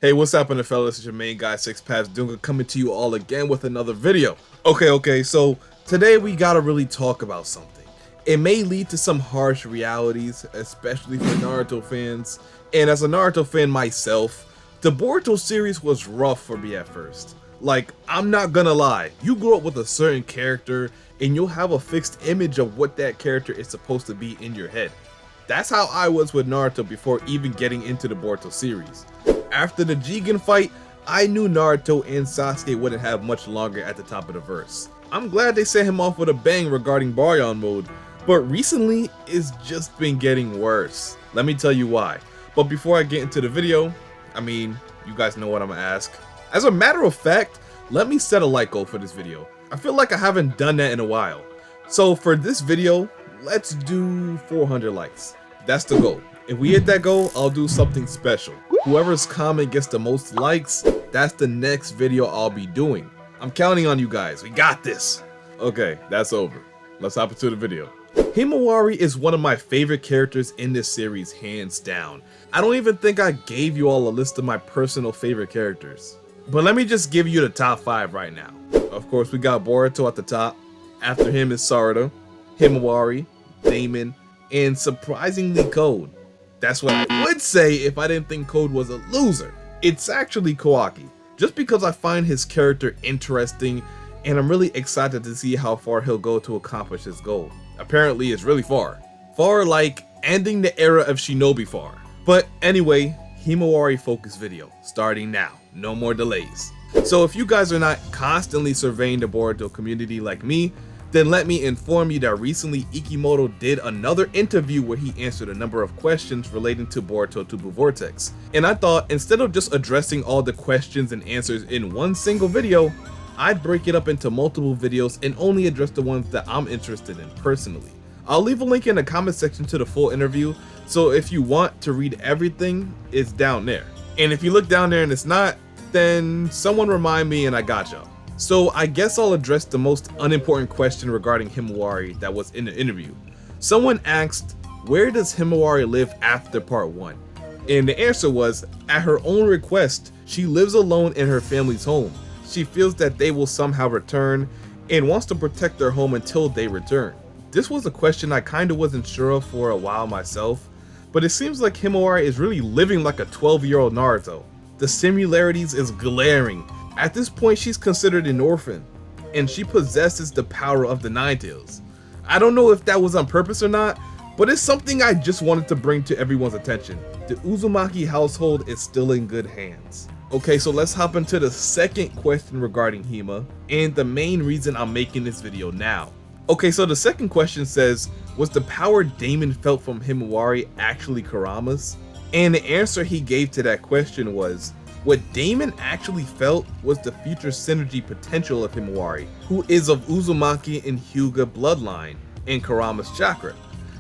Hey, what's happening, fellas? It's your main guy, Six Paths Dunga, coming to you all again with another video. Okay, so today we gotta really talk about something. It may lead to some harsh realities, especially for Naruto fans, and as a Naruto fan myself, the Boruto series was rough for me at first. Like, I'm not gonna lie, you grew up with a certain character, and you'll have a fixed image of what that character is supposed to be in your head. That's how I was with Naruto before even getting into the Boruto series. After the JUGAN fight, I knew Naruto and Sasuke wouldn't have much longer at the top of the verse. I'm glad they sent him off with a bang regarding Baryon mode, but recently it's just been getting worse. Let me tell you why. But before I get into the video, you guys know what I'm gonna ask. As a matter of fact, let me set a like goal for this video. I feel like I haven't done that in a while. So for this video, let's do 400 likes. That's the goal. If we hit that goal, I'll do something special. Whoever's comment gets the most likes, that's the next video I'll be doing. I'm counting on you guys. We got this. Okay, that's over. Let's hop into the video. Himawari is one of my favorite characters in this series, hands down. I don't even think I gave you all a list of my personal favorite characters. But let me just give you the top 5 right now. Of course, we got Boruto at the top. After him is Sarada, Himawari, Daemon, and surprisingly Code. That's what I would say if I didn't think Code was a loser. It's actually Kawaki, just because I find his character interesting and I'm really excited to see how far he'll go to accomplish his goal. Apparently it's really far. Far like ending the era of Shinobi far. But anyway, Himawari focus video, starting now. No more delays. So if you guys are not constantly surveying the Boruto community like me, then let me inform you that recently Ikemoto did another interview where he answered a number of questions relating to Boruto TBV VORTEX. And I thought instead of just addressing all the questions and answers in one single video, I'd break it up into multiple videos and only address the ones that I'm interested in personally. I'll leave a link in the comment section to the full interview, so if you want to read everything, it's down there. And if you look down there and it's not, then someone remind me and I got y'all. So I guess I'll address the most unimportant question regarding Himawari that was in the interview. Someone asked, where does Himawari live after part 1? And the answer was, at her own request, she lives alone in her family's home. She feels that they will somehow return and wants to protect their home until they return. This was a question I kinda wasn't sure of for a while myself, but it seems like Himawari is really living like a 12-year-old Naruto. The similarities is glaring. At this point, she's considered an orphan, and she possesses the power of the Nine Tails. I don't know if that was on purpose or not, but it's something I just wanted to bring to everyone's attention. The Uzumaki household is still in good hands. Okay, so let's hop into the second question regarding Hima, and the main reason I'm making this video now. Okay, so the second question says, was the power Daemon felt from Himawari actually Kurama's? And the answer he gave to that question was, what Daemon actually felt was the future synergy potential of Himawari, who is of Uzumaki and Hyuga bloodline and Kurama's chakra.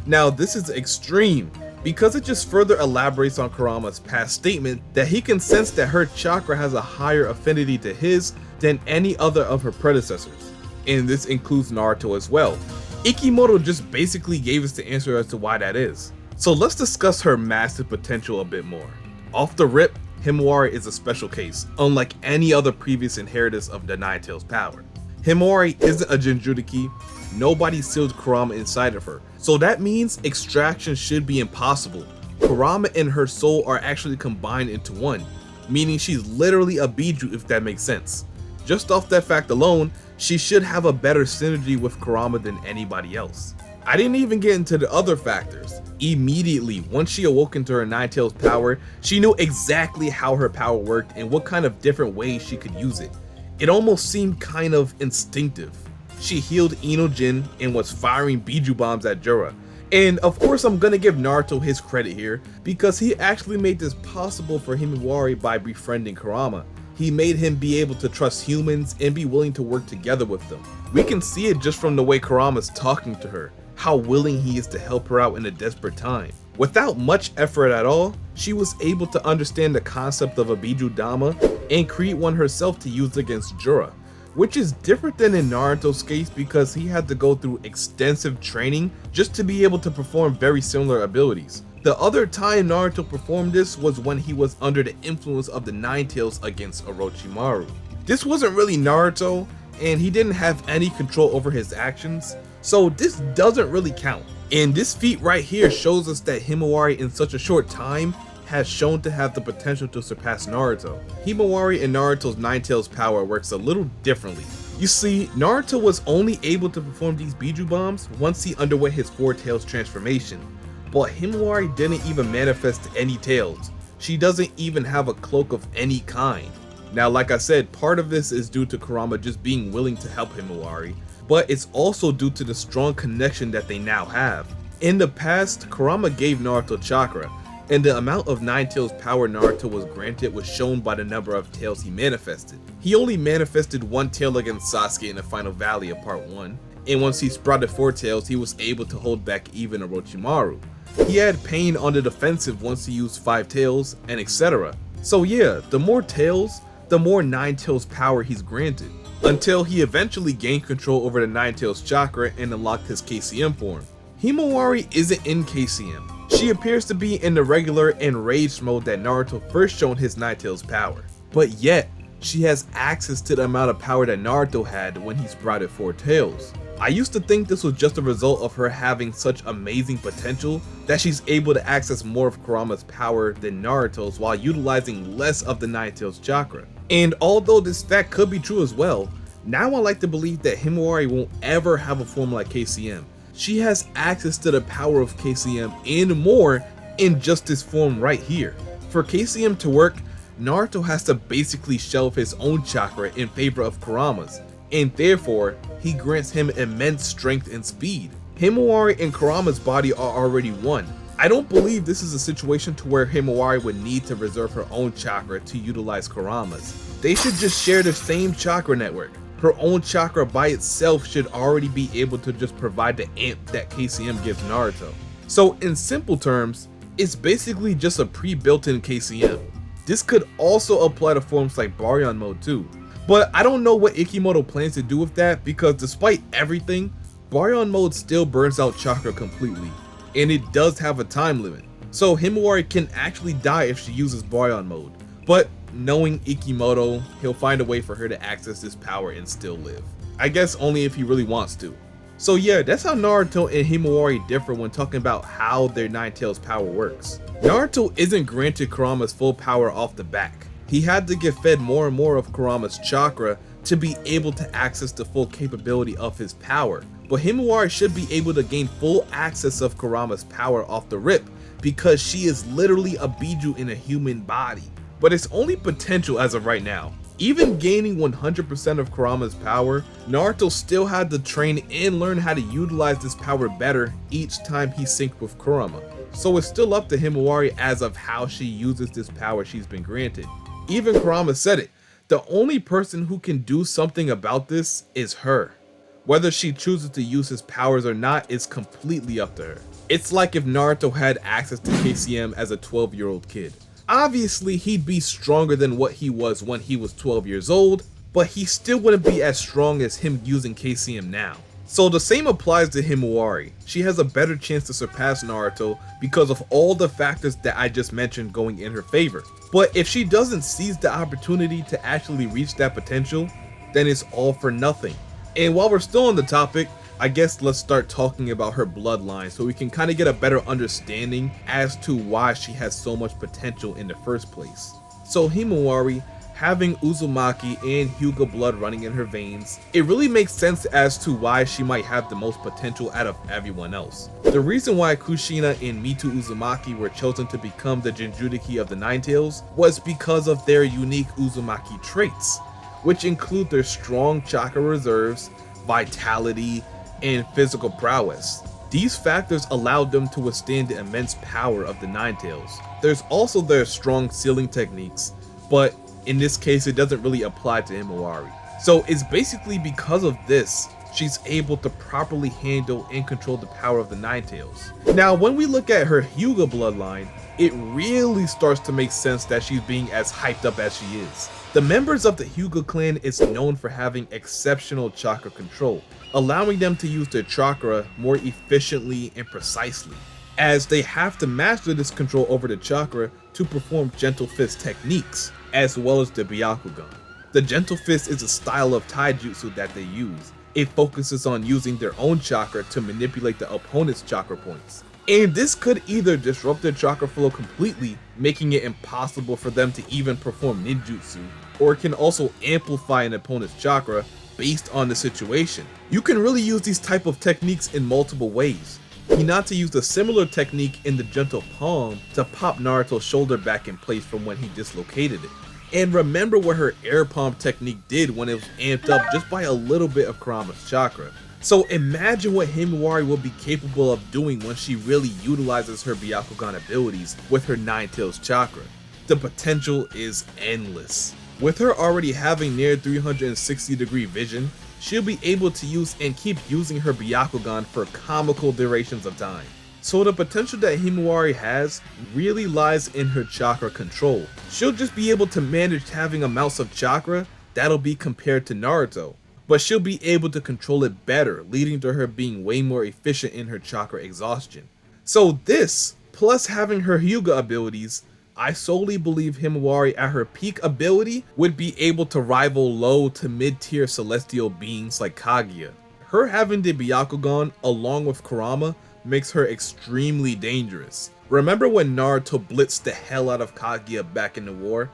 Now this is extreme because it just further elaborates on Kurama's past statement that he can sense that her chakra has a higher affinity to his than any other of her predecessors. And this includes Naruto as well. Ikemoto just basically gave us the answer as to why that is. So let's discuss her massive potential a bit more. Off the rip, Himawari is a special case, unlike any other previous inheritors of the Nine Tails power. Himawari isn't a Jinchuriki, nobody sealed Kurama inside of her, so that means extraction should be impossible. Kurama and her soul are actually combined into one, meaning she's literally a Biju if that makes sense. Just off that fact alone, she should have a better synergy with Kurama than anybody else. I didn't even get into the other factors. Immediately, once she awoke into her Nine Tails power, she knew exactly how her power worked and what kind of different ways she could use it. It almost seemed kind of instinctive. She healed Inojin and was firing Biju bombs at JURA. And of course I'm gonna give Naruto his credit here, because he actually made this possible for Himawari by befriending Kurama. He made him be able to trust humans and be willing to work together with them. We can see it just from the way Kurama's talking to her, how willing he is to help her out in a desperate time. Without much effort at all, she was able to understand the concept of a Biju Dama and create one herself to use against JURA, which is different than in Naruto's case because he had to go through extensive training just to be able to perform very similar abilities. The other time Naruto performed this was when he was under the influence of the Nine Tails against Orochimaru. This wasn't really Naruto, and he didn't have any control over his actions, so this doesn't really count. And this feat right here shows us that Himawari in such a short time has shown to have the potential to surpass Naruto. Himawari and Naruto's Nine Tails power works a little differently. You see, Naruto was only able to perform these Biju bombs once he underwent his Four Tails transformation, but Himawari didn't even manifest any tails. She doesn't even have a cloak of any kind. Now, like I said, part of this is due to Kurama just being willing to help Himawari, but it's also due to the strong connection that they now have. In the past, Kurama gave Naruto chakra, and the amount of Nine Tails power Naruto was granted was shown by the number of tails he manifested. He only manifested one tail against Sasuke in the final valley of part 1, and once he sprouted 4 tails, he was able to hold back even Orochimaru. He had pain on the defensive once he used 5 tails, and etc. So yeah, the more tails, the more Nine Tails power he's granted, until he eventually gained control over the Nine Tails chakra and unlocked his KCM form. Himawari isn't in KCM. She appears to be in the regular enraged mode that Naruto first shown his Nine Tails power, but yet she has access to the amount of power that Naruto had when he sprouted 4 tails. I used to think this was just a result of her having such amazing potential that she's able to access more of Kurama's power than Naruto's while utilizing less of the Nine Tails chakra. And although this fact could be true as well, now I like to believe that Himawari won't ever have a form like KCM. She has access to the power of KCM and more in just this form right here. For KCM to work, Naruto has to basically shelve his own chakra in favor of Kurama's, and therefore he grants him immense strength and speed. Himawari and Kurama's body are already one. I don't believe this is a situation to where Himawari would need to reserve her own chakra to utilize Kurama's. They should just share the same chakra network. Her own chakra by itself should already be able to just provide the amp that KCM gives Naruto. So in simple terms, it's basically just a pre-built-in KCM. This could also apply to forms like Baryon mode too. But I don't know what Ikemoto plans to do with that, because despite everything, Baryon mode still burns out chakra completely, and it does have a time limit. So Himawari can actually die if she uses Baryon mode. But knowing Ikemoto, he'll find a way for her to access this power and still live. I guess only if he really wants to. So yeah, that's how Naruto and Himawari differ when talking about how their Nine Tails power works. Naruto isn't granted Kurama's full power off the back. He had to get fed more and more of Kurama's chakra to be able to access the full capability of his power. But Himawari should be able to gain full access of Kurama's power off the rip, because she is literally a Biju in a human body. But it's only potential as of right now. Even gaining 100% of Kurama's power, Naruto still had to train and learn how to utilize this power better each time he synced with Kurama. So it's still up to Himawari as of how she uses this power she's been granted. Even Kurama said it, the only person who can do something about this is her. Whether she chooses to use his powers or not is completely up to her. It's like if Naruto had access to KCM as a 12-year-old kid. Obviously, he'd be stronger than what he was when he was 12 years old, but he still wouldn't be as strong as him using KCM now. So the same applies to Himawari. She has a better chance to surpass Naruto because of all the factors that I just mentioned going in her favor. But if she doesn't seize the opportunity to actually reach that potential, then it's all for nothing. And while we're still on the topic, I guess let's start talking about her bloodline so we can kind of get a better understanding as to why she has so much potential in the first place. So Himawari, having Uzumaki and Hyuga blood running in her veins, it really makes sense as to why she might have the most potential out of everyone else. The reason why Kushina and Mitu Uzumaki were chosen to become the Jinchuriki of the Nine Tails was because of their unique Uzumaki traits, which include their strong chakra reserves, vitality, and physical prowess. These factors allowed them to withstand the immense power of the Nine Tails. There's also their strong sealing techniques, but in this case it doesn't really apply to Himawari. So it's basically because of this she's able to properly handle and control the power of the Nine Tails. Now when we look at her Hyuga bloodline, it really starts to make sense that she's being as hyped up as she is. The members of the Hyuga clan is known for having exceptional chakra control, allowing them to use their chakra more efficiently and precisely. as they have to master this control over the chakra to perform gentle fist techniques, as well as the Byakugan. The gentle fist is a style of taijutsu that they use. It focuses on using their own chakra to manipulate the opponent's chakra points. And this could either disrupt their chakra flow completely, making it impossible for them to even perform ninjutsu, or it can also amplify an opponent's chakra based on the situation. You can really use these type of techniques in multiple ways. Hinata used a similar technique in the gentle palm to pop Naruto's shoulder back in place from when he dislocated it. And remember what her air palm technique did when it was amped up just by a little bit of Kurama's chakra. So imagine what Himawari will be capable of doing when she really utilizes her Byakugan abilities with her Nine Tails chakra. The potential is endless. With her already having near 360-degree vision, she'll be able to use and keep using her Byakugan for comical durations of time. So the potential that Himawari has really lies in her chakra control. She'll just be able to manage having amounts of chakra that'll be compared to Naruto, but she'll be able to control it better, leading to her being way more efficient in her chakra exhaustion. So this, plus having her Hyuga abilities, I solely believe Himawari at her peak ability would be able to rival low to mid-tier celestial beings like Kaguya. Her having the Byakugan along with Kurama makes her extremely dangerous. Remember when Naruto blitzed the hell out of Kaguya back in the war?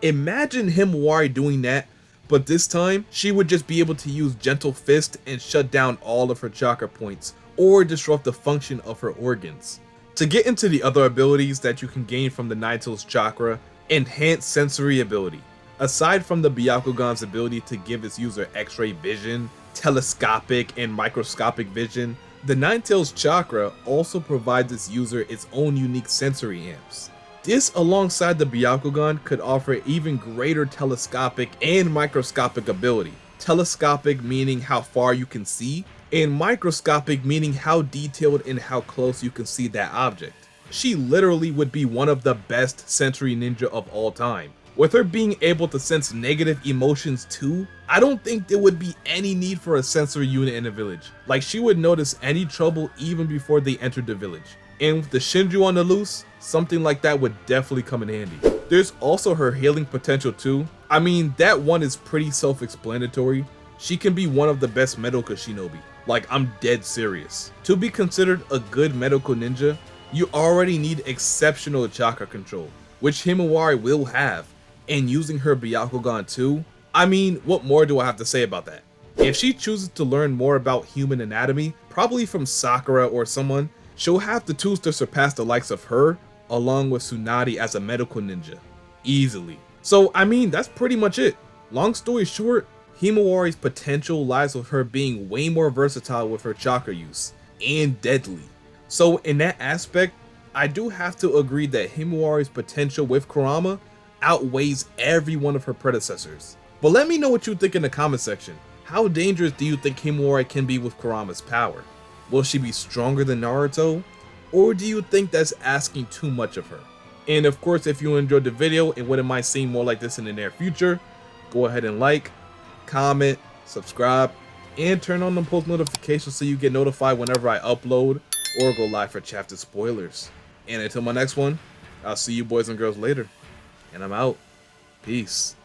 Imagine Himawari doing that, but this time she would just be able to use Gentle Fist and shut down all of her chakra points or disrupt the function of her organs. To get into the other abilities that you can gain from the Nine Tails chakra, enhanced sensory ability. Aside from the Byakugan's ability to give its user X-ray vision, telescopic and microscopic vision, the Nine Tails chakra also provides its user its own unique sensory amps. This alongside the Byakugan could offer even greater telescopic and microscopic ability. Telescopic meaning how far you can see, and microscopic meaning how detailed and how close you can see that object. She literally would be one of the best sensory ninja of all time. With her being able to sense negative emotions too, I don't think there would be any need for a sensory unit in the village. Like, she would notice any trouble even before they entered the village. And with the Shinju on the loose, something like that would definitely come in handy. There's also her healing potential too. I mean, that one is pretty self-explanatory. She can be one of the best medical shinobi. Like, I'm dead serious. To be considered a good medical ninja, you already need exceptional chakra control, which Himawari will have. And using her Byakugan too, I mean, what more do I have to say about that? If she chooses to learn more about human anatomy, probably from Sakura or someone, she'll have the tools to surpass the likes of her, along with Tsunade as a medical ninja. Easily. So, I mean, that's pretty much it. Long story short, Himawari's potential lies with her being way more versatile with her chakra use, and deadly. So in that aspect, I do have to agree that Himawari's potential with Kurama outweighs every one of her predecessors. But let me know what you think in the comment section. How dangerous do you think Himawari can be with Kurama's power? Will she be stronger than Naruto? Or do you think that's asking too much of her? And of course, if you enjoyed the video and wouldn't mind seeing more like this in the near future, go ahead and like, comment, subscribe, and turn on the post notifications so you get notified whenever I upload or go live for chapter spoilers. And until my next one, I'll see you boys and girls later. And I'm out. Peace.